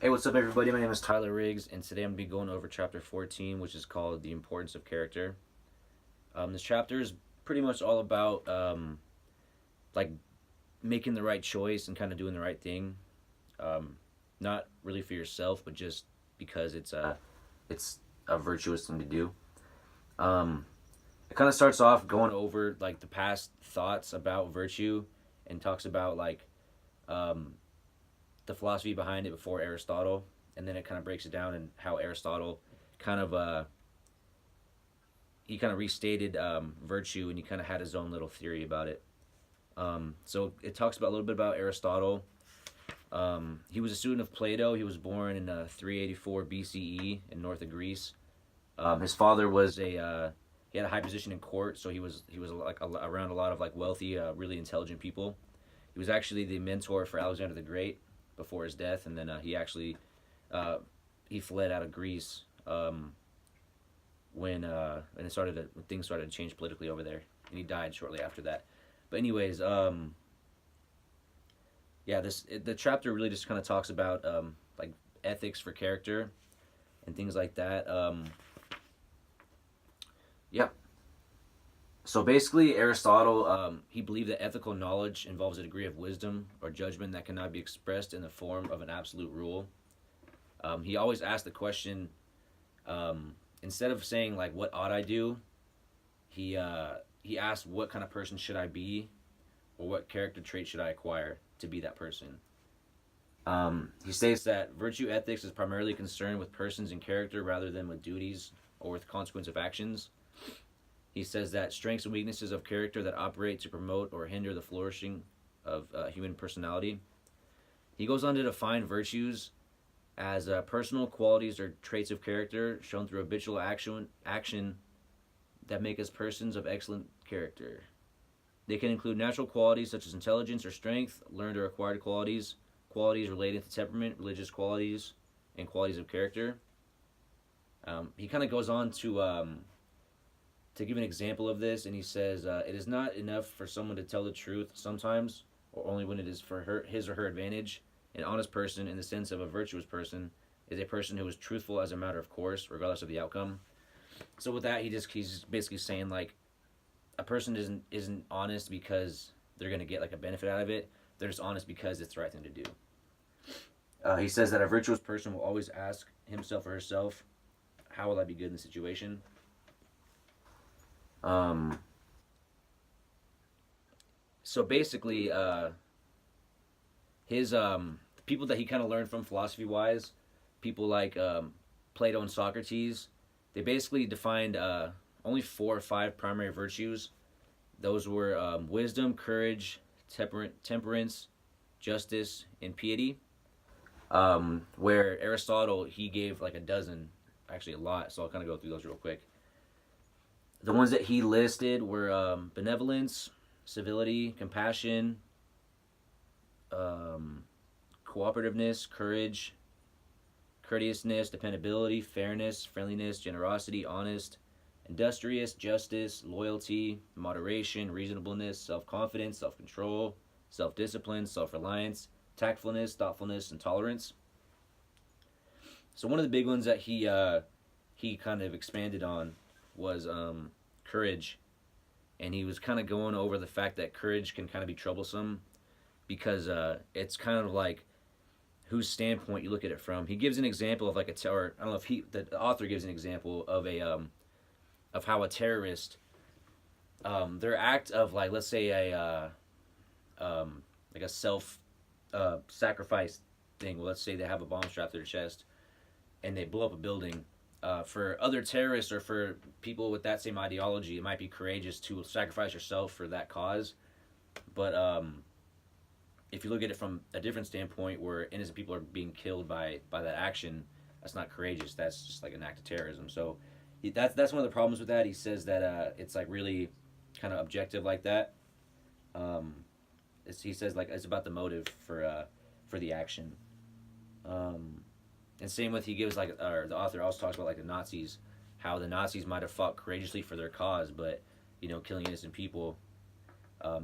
Hey, what's up, everybody? My name is Tyler Riggs, and today I'm going to be going over chapter 14, which is called The Importance of Character. This chapter is pretty much all about like making the right choice and kind of doing the right thing. Um, Not really for yourself, but just because it's a virtuous thing to do. Um, it kind of starts off going over like the past thoughts about virtue, and talks about like um, the philosophy behind it before Aristotle, and then it kind of breaks it down and how Aristotle kind of he kind of restated virtue, and he kind of had his own little theory about it. So it talks about a little bit about Aristotle. He was a student of Plato. He was born in 384 BCE in north of Greece. His father was a he had a high position in court, so he was like around a lot of like wealthy, really intelligent people. He was actually the mentor for Alexander the Great before his death, and then uh, he fled out of Greece when when things started to change politically over there, and he died shortly after that. But anyways, yeah, the chapter really just kind of talks about like ethics for character and things like that. Yeah. So basically, Aristotle he believed that ethical knowledge involves a degree of wisdom or judgment that cannot be expressed in the form of an absolute rule. He always asked the question, instead of saying like "What ought I do," he asked, "What kind of person should I be, or what character trait should I acquire to be that person?" He states that virtue ethics is primarily concerned with persons and character rather than with duties or with consequence of actions. He says that strengths and weaknesses of character that operate to promote or hinder the flourishing of human personality. He goes on to define virtues as personal qualities or traits of character shown through habitual action that make us persons of excellent character. They can include natural qualities such as intelligence or strength, learned or acquired qualities, qualities related to temperament, religious qualities, and qualities of character. He kind of goes on to give an example of this, and he says, "It is not enough for someone to tell the truth sometimes, or only when it is for his or her advantage. An honest person, in the sense of a virtuous person, is a person who is truthful as a matter of course, regardless of the outcome." So with that, he's basically saying like a person isn't honest because they're gonna get like a benefit out of it. They're just honest because it's the right thing to do. He says that a virtuous person will always ask himself or herself, "How will I be good in the situation?" Um, so basically, his people that he kind of learned from philosophy wise, people like Plato and Socrates, they basically defined only 4 or 5 primary virtues. Those were wisdom, courage, temperance, justice, and piety. Where Aristotle he gave like a dozen, actually a lot. So I'll kind of go through those real quick. The ones that he listed were benevolence, civility, compassion, um, cooperativeness, courage, courteousness, dependability, fairness, friendliness, generosity, honest, industrious, justice, loyalty, moderation, reasonableness, self confidence, self control, self discipline, self reliance, tactfulness, thoughtfulness, and tolerance. So one of the big ones that he kind of expanded on was courage, and he was kind of going over the fact that courage can kind of be troublesome because it's kind of like whose standpoint you look at it from. He gives an example of like or I don't know if the author gives an example of a of how a terrorist their act of like let's say like a self sacrifice thing. Well, let's say they have a bomb strapped to their chest and they blow up a building. For other terrorists or for people with that same ideology, it might be courageous to sacrifice yourself for that cause. But if you look at it from a different standpoint, where innocent people are being killed by that action, that's not courageous. That's just like an act of terrorism. So that's one of the problems with that. He says that it's like really kind of objective like that. Um, he says like it's about the motive for the action. Um, and same with he gives like or the author also talks about like the Nazis, how the Nazis might have fought courageously for their cause, but killing innocent people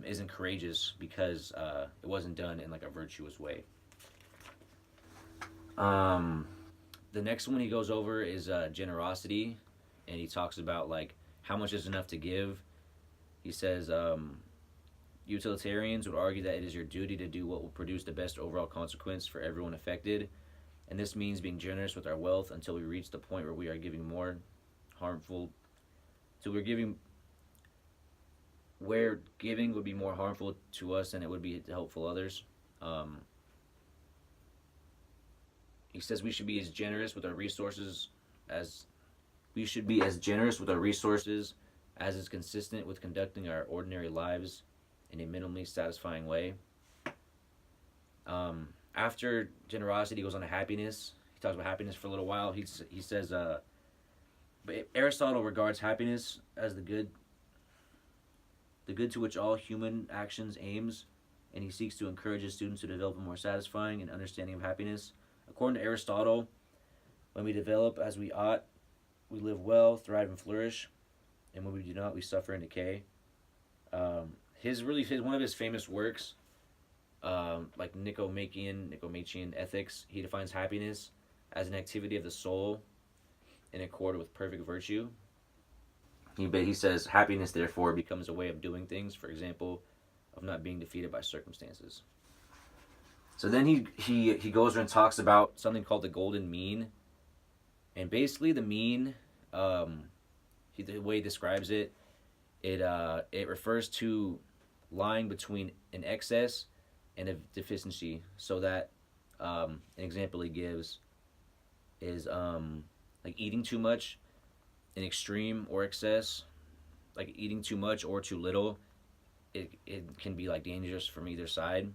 isn't courageous because it wasn't done in like a virtuous way. Um, the next one he goes over is generosity, and he talks about like how much is enough to give. He says utilitarians would argue that it is your duty to do what will produce the best overall consequence for everyone affected, and this means being generous with our wealth until we reach the point where we are giving more harmful. So we're giving where giving would be more harmful to us than it would be to helpful others. Um, he says we should be as generous with our resources as we should be as generous with our resources as is consistent with conducting our ordinary lives in a minimally satisfying way. After generosity, he goes on to happiness. He talks about happiness for a little while. He says, but Aristotle regards happiness as the good to which all human actions aims, and he seeks to encourage his students to develop a more satisfying and understanding of happiness. According to Aristotle, when we develop as we ought, we live well, thrive, and flourish, and when we do not, we suffer and decay. His one of his famous works, like Nicomachean Ethics, he defines happiness as an activity of the soul in accord with perfect virtue. He says happiness therefore becomes a way of doing things, for example, of not being defeated by circumstances. So then he goes and talks about something called the golden mean, and basically the mean, the way he describes it, it refers to lying between an excess and a deficiency. So that an example he gives is like eating too much, in extreme or excess, like eating too much or too little. It can be like dangerous from either side.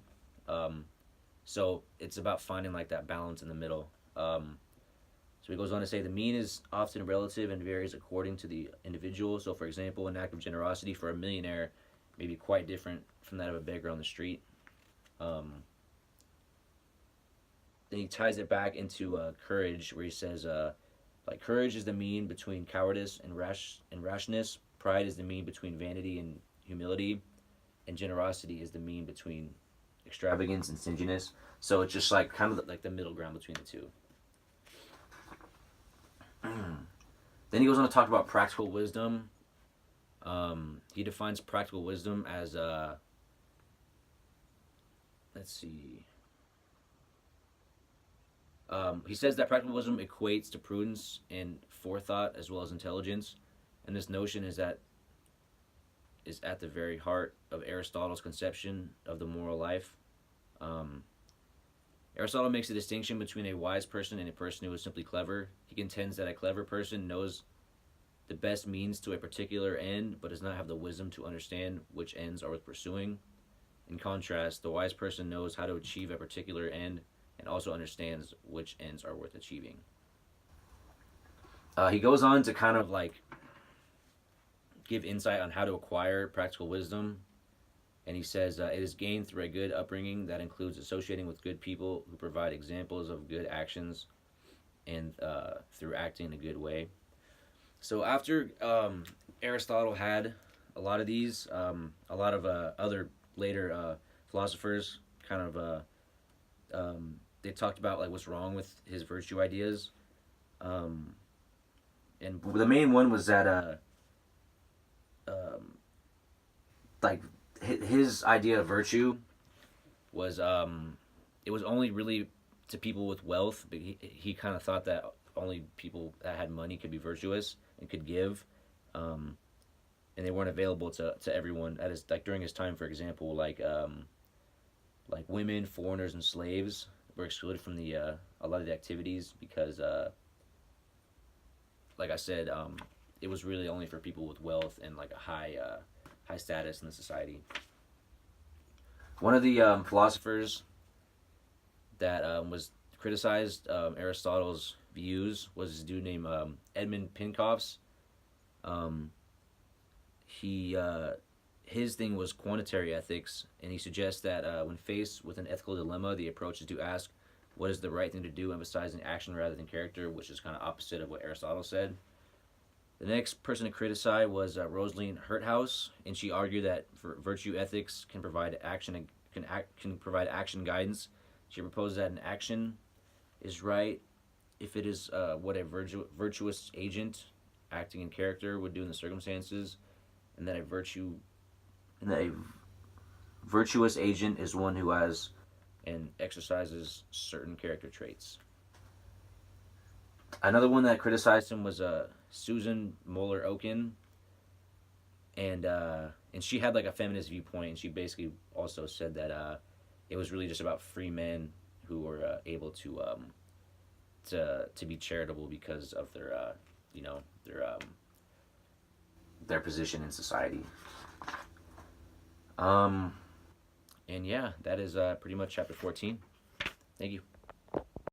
So it's about finding like that balance in the middle. So he goes on to say the mean is often relative and varies according to the individual. So for example, an act of generosity for a millionaire may be quite different from that of a beggar on the street. Then he ties it back into courage, where he says, like courage is the mean between cowardice and rashness. Pride is the mean between vanity and humility, and generosity is the mean between extravagance and stinginess. So it's just like kind of like the middle ground between the two. Then he goes on to talk about practical wisdom. He defines practical wisdom as let's see. He says that practical wisdom equates to prudence and forethought as well as intelligence, and this notion is at the very heart of Aristotle's conception of the moral life. Aristotle makes a distinction between a wise person and a person who is simply clever. He contends that a clever person knows the best means to a particular end, but does not have the wisdom to understand which ends are worth pursuing. In contrast, the wise person knows how to achieve a particular end and also understands which ends are worth achieving. He goes on to kind of like give insight on how to acquire practical wisdom. And he says, it is gained through a good upbringing that includes associating with good people who provide examples of good actions and through acting in a good way. So after Aristotle had a lot of these, a lot of other later philosophers kind of, they talked about like what's wrong with his virtue ideas. And the main one was that like his idea of virtue was it was only really to people with wealth. But he kind of thought that only people that had money could be virtuous and could give, and they weren't available to everyone at his, like during his time. For example, like women, foreigners, and slaves were excluded from the a lot of the activities because like I said, it was really only for people with wealth and like a high status in the society. One of the philosophers that was criticized Aristotle's views was this dude named Edmund Pincoffs. His thing was quantitary ethics, and he suggests that when faced with an ethical dilemma, the approach is to ask what is the right thing to do, emphasizing action rather than character, which is kind of opposite of what Aristotle said. The next person to criticize was Rosalind Hurthouse, and she argued that virtue ethics can provide action guidance. She proposed that an action is right if it is what a virtuous agent acting in character would do in the circumstances, and that a virtuous agent is one who has and exercises certain character traits. Another one that criticized him was Susan Moller Oken, and she had like a feminist viewpoint, and she basically also said that it was really just about free men who were able to be charitable because of their you know their position in society. Um, and yeah, that is pretty much chapter 14. Thank you.